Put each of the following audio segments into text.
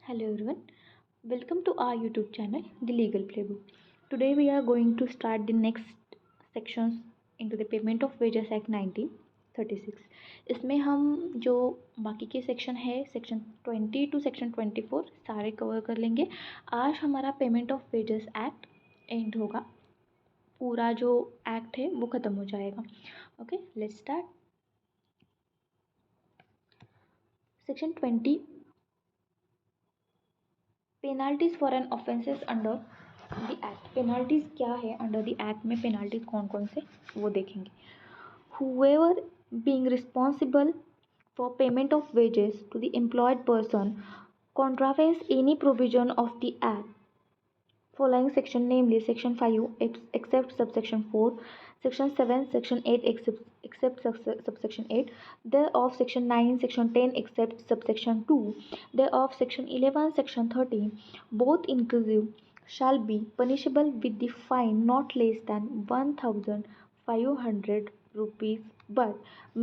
Hello everyone, welcome to our YouTube channel, The Legal Playbook. Today we are going to start the next sections into the Payment of Wages Act 1936. इसमें हम जो बाकी के section है section 20 to section 24 सारे cover कर लेंगे. आज हमारा payment of wages act end होगा. पूरा जो एक्ट है वो ख़त्म हो जाएगा. Okay, let's start. Section 20 penalties for an offenses under the act. Penalties क्या है अंडर द एक्ट में, पेनाल्टीज कौन कौन से वो देखेंगे. Whoever being responsible for payment of wages to the employed person contravenes any provision of the act following section, namely section 5 except subsection 4, section 7, section 8 except subsection 8, thereof section 9, section 10 except subsection 2, thereof section 11, section 13, both inclusive, shall be punishable with the fine not less than 1500 rupees but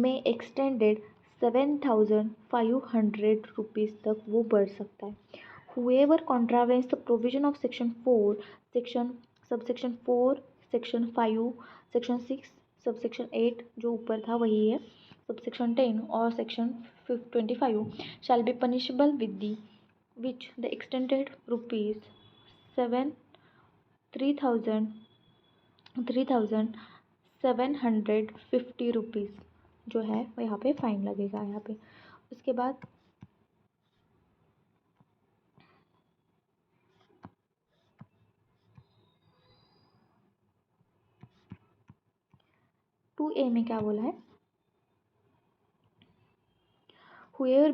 may extended 7500 rupees तक वो बढ़ सकता है. Whoever contravenes the provision of section 4, subsection 4, section 5, section 6, subsection 8 जो ऊपर था वही है, subsection 10 और section 25 shall be punishable with the which the extended rupees 3750 rupees जो है वो यहाँ पे फाइन लगेगा यहाँ पे. उसके बाद टू ए में क्या बोला है, whoever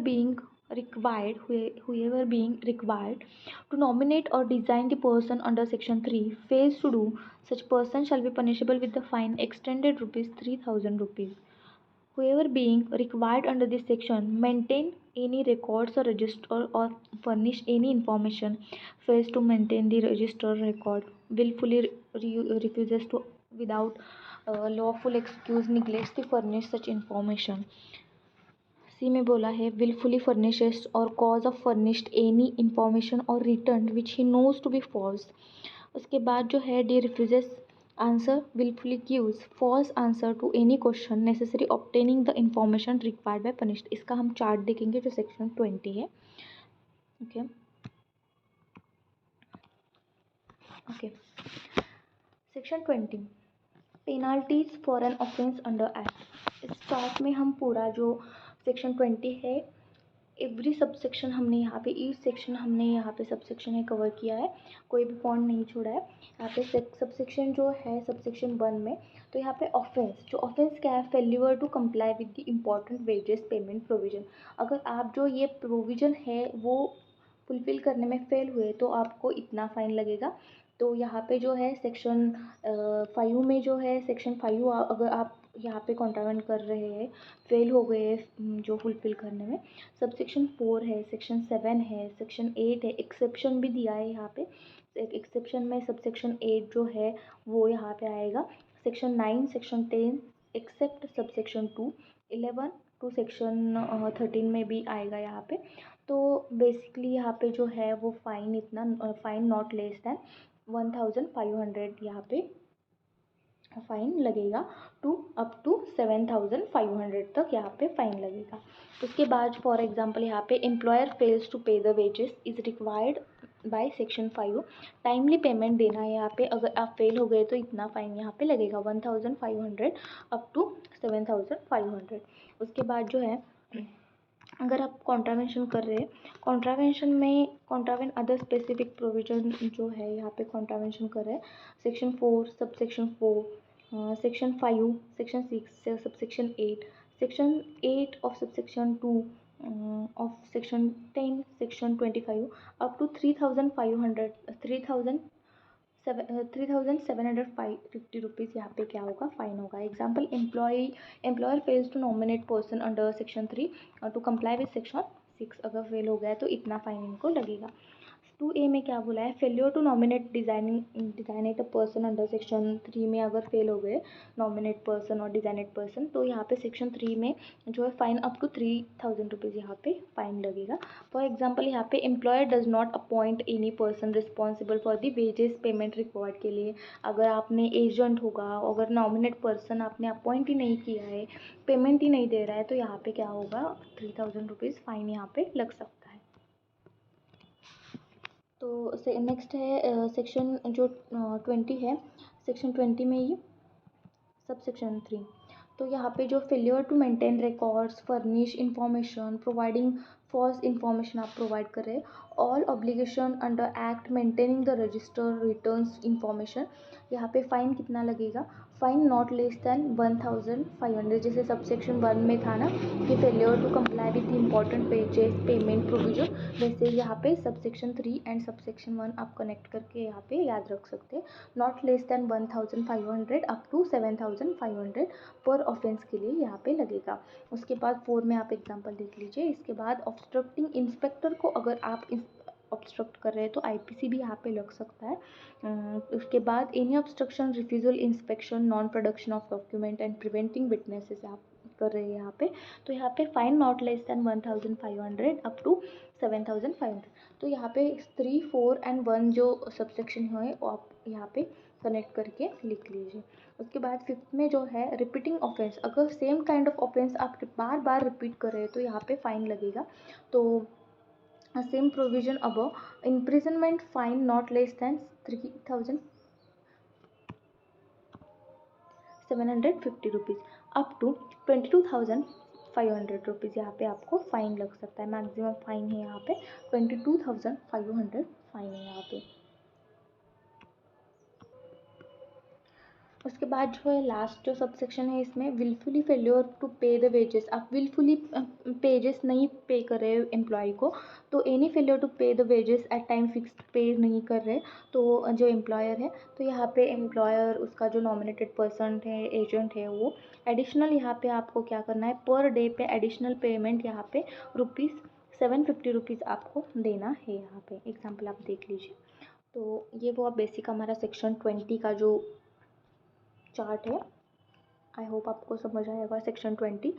being required to nominate or design the person under section 3 fails to do, such person shall be punishable with the fine extended rupees 3000 rupees. Whoever being required under this section maintain any records or register or furnish any information fails to maintain the register record, willfully refuses to without lawful excuse neglects to furnish such information. सी में बोला है willfully furnishes or cause of furnished any information or returned which he knows to be false. उसके बाद जो है D refuses answer, willfully gives false answer to any question necessary obtaining the information required by punished. इसका हम chart देखेंगे जो section 20 है. Okay okay section 20 penalties for an offence under act. इस चार्ट में हम पूरा जो सेक्शन 20 है एवरी सबसेक्शन हमने यहाँ पे ईच सेक्शन हमने यहाँ पे सबसेक्शन है कवर किया है, कोई भी पॉइंट नहीं छोड़ा है. यहाँ पे सबसेक्शन जो है सबसेक्शन 1 में तो यहाँ पे ऑफेंस, जो ऑफेंस क्या है, failure to comply with the important wages payment provision. अगर आप जो ये प्रोविजन है वो फुलफिल करने में फेल हुए तो आपको इतना फ़ाइन लगेगा. तो यहाँ पे जो है सेक्शन 5 में जो है सेक्शन 5 अगर आप यहाँ पे कॉन्ट्रावेंट कर रहे हैं, फेल हो गए जो फुलफिल करने में. सबसेक्शन 4 है, सेक्शन 7 है, सेक्शन 8 है, एक्सेप्शन भी दिया है यहाँ पे. एक्सेप्शन में सबसेक्शन 8 जो है वो यहाँ पे आएगा. Section 9, section 10 except subsection 2, 11 to section 13 में भी आएगा यहाँ पे. तो बेसिकली यहाँ पे जो है वो फ़ाइन इतना फ़ाइन नॉट लेस दैन 1500 यहाँ पे फ़ाइन लगेगा टू अप टू 7500 तक यहाँ पे फ़ाइन लगेगा. उसके बाद फॉर एग्जांपल यहाँ पे employer fails to pay the wages is required by section 5, timely payment देना है यहाँ पे. अगर आप फेल हो गए तो इतना फ़ाइन यहाँ पे लगेगा 1500 अप टू 7500. उसके बाद जो है अगर आप कॉन्ट्रावेंशन कर रहे हैं, कॉन्ट्रावेंशन में कॉन्ट्रावेन अदर स्पेसिफिक प्रोविजन जो है यहाँ पे कॉन्ट्रावेंशन कर रहे हैं section 4, subsection 4, section 5, section 6, subsection 8, section 8 of subsection 2 of section 10, section 25 up to 3750 rupees यहाँ पे क्या होगा, फाइन होगा. Example employer fails to nominate person under section 3 to comply with section 6. अगर फेल हो गया तो इतना फाइन इनको लगेगा. 2A में क्या बोला है, failure to nominate designate a person under section 3 में अगर फेल हो गए नॉमिनेट पर्सन और डिजाइनेट पर्सन, तो यहाँ पे सेक्शन 3 में जो है फाइन अप टू 3000 रुपीज़ यहाँ पे फाइन लगेगा। फॉर एग्जाम्पल यहाँ पे employer does not appoint any person responsible for the wages payment record के लिए, अगर आपने एजेंट होगा, अगर नॉमिनेट पर्सन आपने अपॉइंट ही नहीं किया है, पेमेंट ही नहीं दे रहा है, तो यहाँ पे क्या होगा, 3000 रुपीज़ फाइन यहाँ पे लग सकता है। तो नेक्स्ट है सेक्शन जो 20 है, सेक्शन 20 में ही सब सेक्शन 3, तो यहाँ पे जो failure to maintain records, furnish information, providing false information आप प्रोवाइड कर रहे हैं, all obligation under act maintaining the register returns information, यहाँ पे फाइन कितना लगेगा, फाइन नॉट लेस दैन 1500, जैसे सबसेक्शन 1 में था ना कि failure to comply with important wages payment provision, वैसे यहाँ पे सबसेक्शन 3 एंड सबसेक्शन 1 आप कनेक्ट करके यहाँ पे याद रख सकते हैं। Not less than 1500 up to 7500 per offence के लिए यहाँ पे लगेगा। उसके बाद 4 में आप एग्जांपल देख लीजिए। इसके बाद ऑब्स्ट्रक्टिंग इंस्पेक्टर को अगर आप ऑब्स्ट्रक्ट कर रहे हैं तो आईपीसी भी यहाँ पे लग सकता है। उसके बाद any obstruction, refusal, inspection, non production of document and preventing witnesses आप कर रहे हैं यहाँ पे, तो यहाँ पे fine not less than 1500 up to 7500। तो यहाँ पे 3, 4 एंड 1 जो सबसेक्शन है वो आप यहाँ पे कनेक्ट करके लिख लीजिए। उसके बाद 5th में जो है रिपीटिंग ऑफेंस, अगर सेम काइंड ऑफ ऑफेंस आप बार बार रिपीट कर रहे हैं तो यहाँ पे फाइन लगेगा। तो same provision above, imprisonment fine not less than 3750 rupees up to 22,500 rupees यहाँ पे आपको फ़ाइन लग सकता है। मैक्सिमम फ़ाइन है यहाँ पे 22,500 फ़ाइन है यहाँ पे। उसके बाद जो है लास्ट जो सबसेक्शन है इसमें willfully failure to pay the wages, आप विलफुली पेजेस नहीं पे कर रहे हो एम्प्लॉय को, तो any failure to pay the wages at time fixed pay नहीं कर रहे तो जो एम्प्लॉयर है, तो यहाँ पे एम्प्लॉयर उसका जो नॉमिनेटेड पर्सन है, एजेंट है, वो एडिशनल यहाँ पे आपको क्या करना है, पर डे पे एडिशनल पेमेंट यहाँ पे ₹750 आपको देना है। यहाँ पे एग्जाम्पल आप देख लीजिए। तो ये वो बेसिक हमारा सेक्शन 20 का जो चार्ट है, आई होप आपको समझ आएगा सेक्शन 20।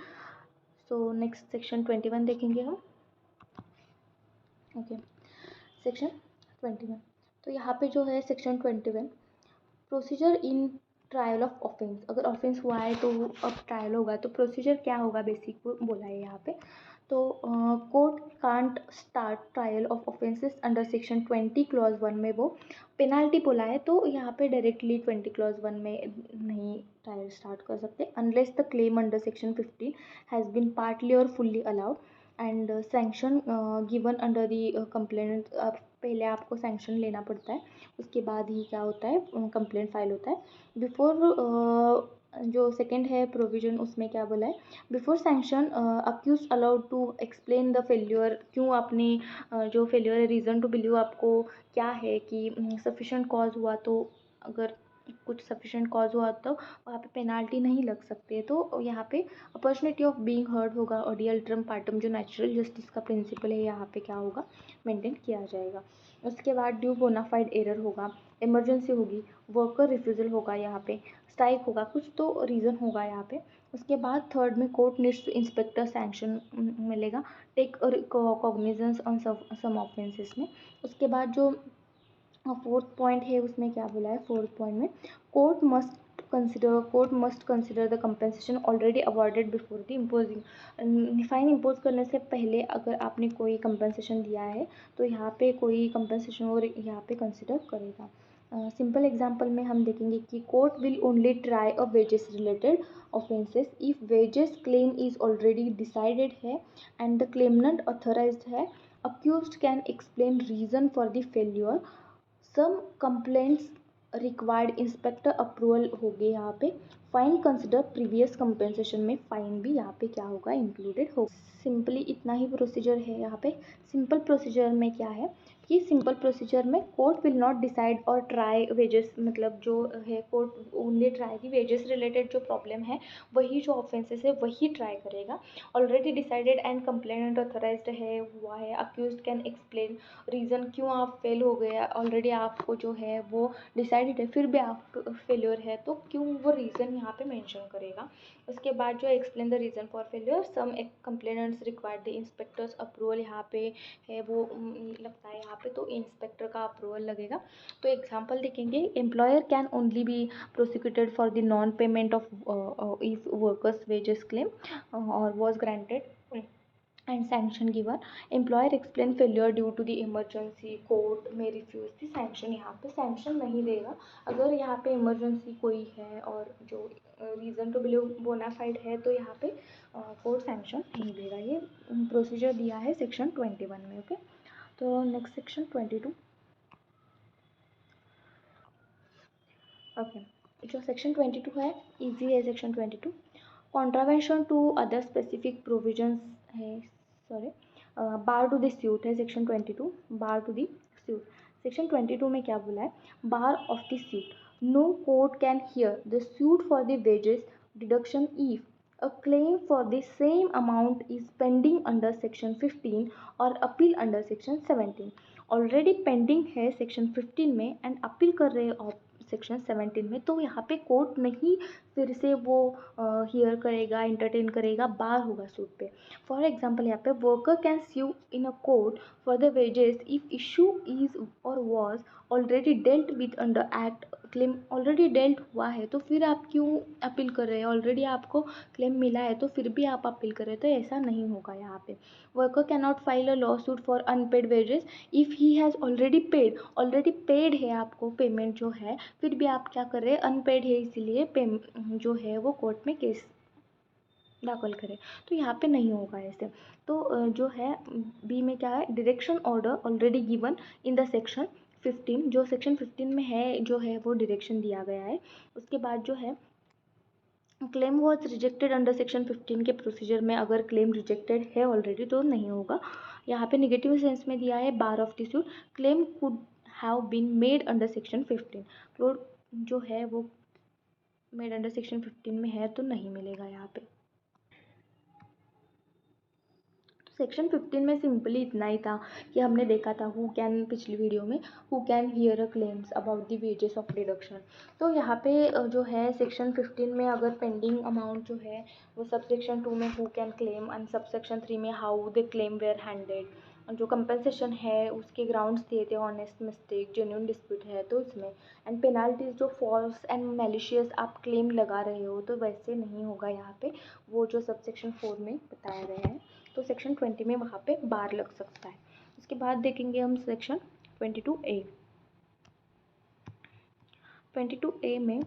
सो नेक्स्ट सेक्शन 21 देखेंगे हम। ओके, सेक्शन 21, तो यहाँ पे जो है section 21 procedure in trial of offence, अगर ऑफेंस हुआ है तो अब ट्रायल होगा, तो प्रोसीजर क्या होगा बेसिक वो बोला है यहाँ पे। तो court can't start trial of offences under section 20 clause 1 में वो पेनाल्टी बोला है, तो यहाँ पे डायरेक्टली 20 क्लॉज 1 में नहीं ट्रायल स्टार्ट कर सकते unless the claim under section 15 has been partly और fully allowed and sanction given under the complaint. पहले आपको सैंक्शन लेना पड़ता है, उसके बाद ही क्या होता है, कंप्लेंट फाइल होता है। बिफोर जो सेकंड है प्रोविजन, उसमें क्या बोला है, before sanction accuse allowed to explain the failure, क्यों आपने जो फेल्यूर है, रीज़न टू बिलीव आपको क्या है कि सफिशेंट कॉज हुआ, तो अगर कुछ सफिशेंट कॉज हुआ तो वहाँ पे पेनाल्टी नहीं लग सकती है। तो यहाँ पे अपॉर्चुनिटी ऑफ बीइंग हर्ड होगा, ऑडियल ट्रम पार्टम जो नेचुरल जस्टिस का प्रिंसिपल है यहाँ पे क्या होगा, मेंटेन किया जाएगा। उसके बाद ड्यू बोनाफाइड एरर होगा, इमरजेंसी होगी, वर्कर रिफ्यूज़ल होगा, यहाँ पे स्ट्राइक होगा, कुछ तो रीज़न होगा यहाँ पे। उसके बाद थर्ड में court needs to inspector sanction मिलेगा, take cognizance on some offences में। उसके बाद जो फोर्थ पॉइंट है उसमें क्या बोला है, फोर्थ पॉइंट में court must consider the compensation already awarded before the imposing, fine impose करने से पहले अगर आपने कोई कंपेंसेशन दिया है तो यहाँ पे कोई कंपेंसेशन और यहाँ पे कंसिडर करेगा। सिंपल एग्जांपल में हम देखेंगे कि court will only try a wages related offenses if wages claim is already decided है एंड द क्लेमनेंट ऑथराइज्ड है, accused can explain reason for the failure, some complaints required inspector approval होगी यहाँ पे, fine consider previous compensation में fine भी यहाँ पे क्या होगा, इंक्लूडेड होगा। सिंपली इतना ही प्रोसीजर है यहाँ पे। सिंपल प्रोसीजर में क्या है कि सिंपल प्रोसीजर में कोर्ट विल नॉट डिसाइड और ट्राई वेजेस, मतलब जो है कोर्ट ओनली ट्राई की वेजेस रिलेटेड जो प्रॉब्लम है वही जो ऑफेंसेस है वही ट्राई करेगा। Already decided and complainant authorised है हुआ है, अक्यूज्ड कैन एक्सप्लेन रीज़न क्यों आप फेल हो गए, ऑलरेडी आपको जो है वो डिसाइडेड है फिर भी आप फेल्योर है तो क्यों वो रीज़न यहाँ पे मेंशन करेगा। उसके बाद जो explain the reason for failure, some complainants required the inspector's approval, यहाँ पे है वो लगता है यहाँ पे तो इंस्पेक्टर का अप्रूवल लगेगा। तो एग्जांपल देखेंगे, employer can only be prosecuted for the non payment of if workers wages claim और was granted and sanction given, employer explain failure due to the emergency, court may refuse the sanction। यहाँ पे sanction नहीं देगा अगर यहाँ पे emergency कोई है और जो reason to believe बोनाफाइड है तो यहाँ पे कोर्ट sanction नहीं देगा। ये प्रोसीजर दिया है सेक्शन 21 में। ओके, तो नेक्स्ट सेक्शन 22। ओके, जो सेक्शन 22 है इजी है। Section 22 contravention to other specific provisions है, sorry bar to the suit है। Section 22 bar to the suit. Section 22 में क्या बोला है, bar of the suit, no court can hear the suit for the wages deduction if a claim for the same amount is pending under section 15 और appeal under section 17। Already pending है section 15 में and appeal कर रहे हैं section 17 में, तो यहाँ पे कोर्ट नहीं फिर से वो हियर करेगा, एंटरटेन करेगा, बार होगा सूट पे। फॉर एग्जांपल यहाँ पे worker can sue in a court for the wages if issue is और was already dealt with under act, claim already dealt हुआ है तो फिर आप क्यों अपील कर रहे हैं, ऑलरेडी आपको क्लेम मिला है तो फिर भी आप अपील कर रहे हैं, तो ऐसा नहीं होगा यहाँ पे। Worker can not file a lawsuit for unpaid wages if he has already paid है आपको पेमेंट जो है, फिर भी आप क्या कर रहे हैं, अनपेड है इसीलिए जो है वो कोर्ट में केस दाखिल करें, तो यहाँ पे नहीं होगा ऐसे। तो जो है बी में क्या है, direction order already given in the section 15, जो सेक्शन 15 में है जो है वो डायरेक्शन दिया गया है। उसके बाद जो है claim was rejected under section 15 के प्रोसीजर में अगर क्लेम रिजेक्टेड है ऑलरेडी तो नहीं होगा। यहाँ पे नेगेटिव सेंस में दिया है bar of the suit, claim could have been made under section 15, तो जो है वो मेड अंडर सेक्शन 15 में है तो नहीं मिलेगा यहाँ पे। सेक्शन 15 में सिंपली इतना ही था कि हमने देखा था हु कैन, पिछली वीडियो में, who can hear a claims about the wages of deduction. तो यहाँ पे जो है सेक्शन 15 में अगर पेंडिंग अमाउंट जो है वो सब सेक्शन 2 में who can claim and subsection 3 में how the claim were handed, जो कंपनसेशन है उसके ग्राउंड्स दिए थे, ऑनेस्ट मिस्टेक, जेन्युइन डिस्प्यूट है तो इसमें, एंड पेनाल्टीज जो फॉल्स एंड मैलिशियस आप क्लेम लगा रहे हो तो वैसे नहीं होगा यहाँ पे, वो जो सब सेक्शन 4 में बताया गया है। तो सेक्शन 20 में वहाँ पे बार लग सकता है। उसके बाद देखेंगे हम सेक्शन 22A। 22A में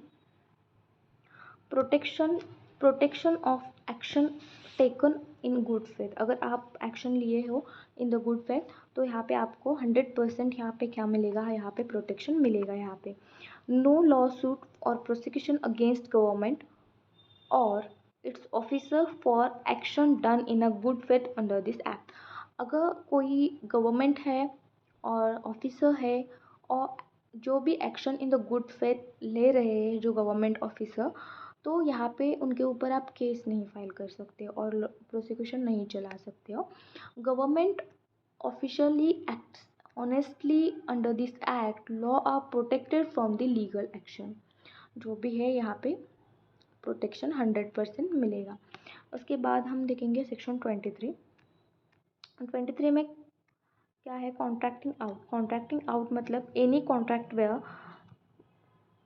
protection of action taken in good faith, अगर आप एक्शन लिए हो इन द गुड फेथ तो यहाँ पे आपको 100% यहाँ पे क्या मिलेगा, यहाँ पे प्रोटेक्शन मिलेगा। यहाँ पे नो लॉ सूट और प्रोसिक्यूशन अगेंस्ट गवर्नमेंट और it's officer for action done in a good faith under this act. अगर कोई गवर्नमेंट है और ऑफिसर है और जो भी action in the good faith ले रहे हैं जो गवर्नमेंट ऑफिसर, तो यहाँ पे उनके ऊपर आप केस नहीं फाइल कर सकते और प्रोसिक्यूशन नहीं चला सकते हो। Government officially acts honestly under this act, law are protected from the legal action, जो भी है यहाँ पे प्रोटेक्शन 100% मिलेगा। उसके बाद हम देखेंगे सेक्शन 23। 23 में क्या है, कॉन्ट्रैक्टिंग आउट। कॉन्ट्रैक्टिंग आउट मतलब any contract where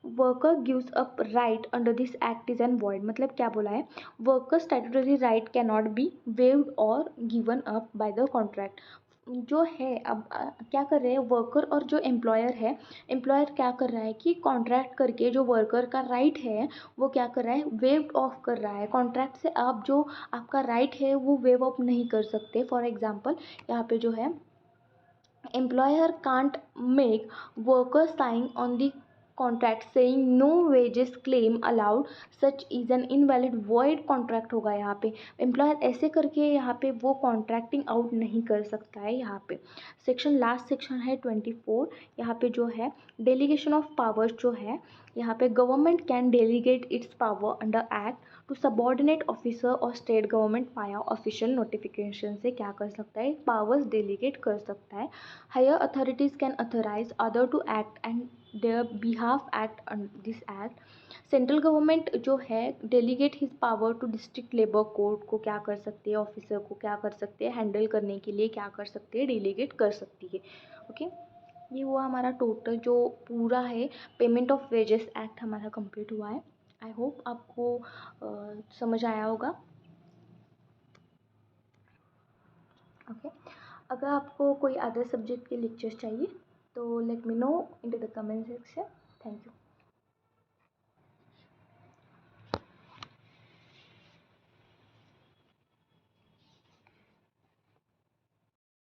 worker gives up right under this act is an void, मतलब क्या बोला है, worker statutory right can not be waived और given up by the contract. जो है अब क्या कर रहे हैं वर्कर और जो एम्प्लॉयर है, एम्प्लॉयर क्या कर रहा है कि कॉन्ट्रैक्ट करके जो वर्कर का राइट है वो क्या कर रहा है, वेव्ड ऑफ कर रहा है। कॉन्ट्रैक्ट से आप जो आपका राइट है वो वेव ऑफ नहीं कर सकते। फॉर एग्जांपल यहाँ पे जो है employer can't make worker sign on the contract saying no wages claim allowed such is an invalid void contract होगा यहाँ पे। एम्प्लॉयर ऐसे करके यहाँ पे वो कॉन्ट्रैक्टिंग आउट नहीं कर सकता है यहाँ पे। सेक्शन लास्ट सेक्शन है 24। यहाँ पे जो है डेलीगेशन ऑफ पावर्स जो है, यहाँ पे government can delegate its power under act to subordinate officer और state government via official notification से क्या कर सकता है, पावर्स डेलीगेट कर सकता है। Higher authorities can authorize other to act and their behalf act this act. Central government जो है delegate his power to district labour court को क्या कर सकती है, ऑफिसर को क्या कर सकते हैं, हैंडल करने के लिए क्या कर सकते हैं, डेलीगेट कर सकती है। ओके, ये हुआ हमारा टोटल जो पूरा है पेमेंट ऑफ वेजेस एक्ट हमारा कंप्लीट हुआ है। आई होप आपको समझ आया होगा। ओके, अगर आपको कोई अदर सब्जेक्ट के लेक्चर्स चाहिए तो let me know in the comment section. Thank you.